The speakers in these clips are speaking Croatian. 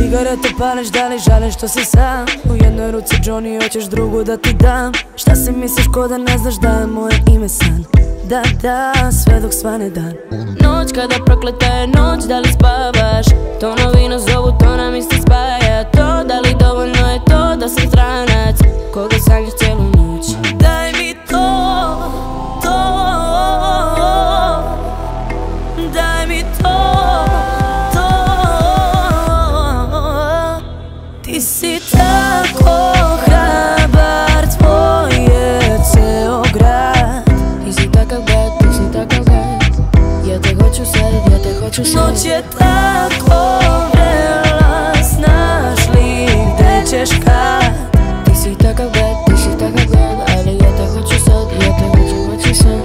Cigaretu pališ, da li žališ što si sam? U jednoj ruci Johnny, hoćeš drugu da ti dam. Šta si misliš ko da ne znaš da je moje ime san? Da, da, sve dok svane dan. Noć kada prokleta je noć, da li spavaš? Tonovi nas zovu, to nam isti spaja. To, da li dovoljno je to da sam stranac koga sanjaš cijelu noć? Daj mi to, to, daj mi to, to. Ti si tako hrabar, tvoj je ceo grad. Ti si takav grad, ti si takav grad. Ja te hoću sad, ja te hoću sad. Noć je tako vrela, znaš li gde ćeš kad? Ti si takav grad, ti si takav grad. Ali ja te hoću sad, ja te hoću sad.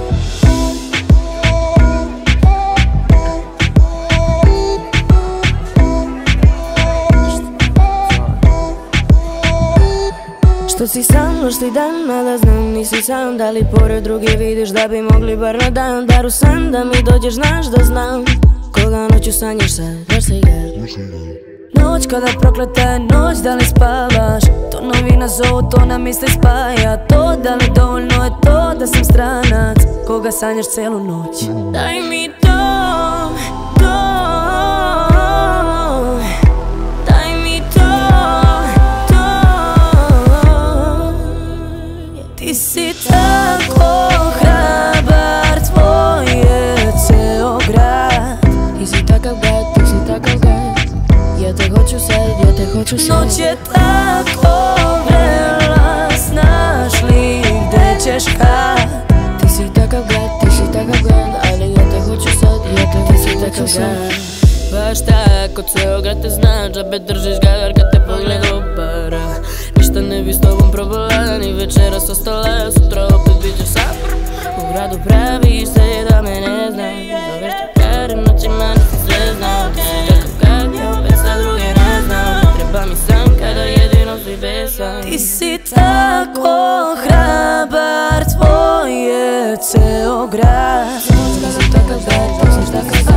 Što si sam noćni dan, mada znam nisi sam. Da li pored druge vidiš da bi mogli bar na dan? Daru san da mi dođeš, znaš da znam koga noću sanjaš sad, bar se igar. Noć kada prokleta je noć, da li spavaš? To novina zovu, to nam isti spaja. To, da li dovoljno je to da sam stranac koga sanjaš celu noć? Daj mi to, to. Daj mi to, to. Ti si tako hrabar, tvoj je ceo grad. Ti si takav grad, ti si takav grad. Ja te hoću sad, ja te hoću sad. Noć je tako vrela, znaš li gde ćeš kad? Ti si takav grad, ti si takav grad. Ali ja te hoću sad, ja te hoću sad. Baš tako, ceo grad te zna. Džabe držiš gagar kad te pogled obara. Ništa ne bi s tobom probala, ni večeras ostala. Sutra opet bit ćeš sam. U gradu praviš se da me ne znam. Zoveš te kare, noćima nisi sve znao. Ti si takav grad, ja opet sa druge ne znam. Treba mi sam kada jedino si besan. Ti si tako hrabar, tvoj je ceo grad. Ti si takav grad, ti si takav grad.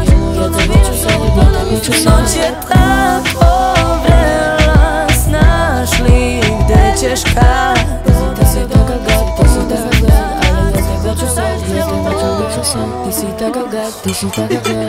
Ja te hoću sad, ja te hoću sad. Noć je tako vrela, znaš li gde ćeš kad? Ti si takav grad, ti si takav grad. Ali ja te hoću sad, ja te hoću sad. Ti si takav grad, ti si takav grad.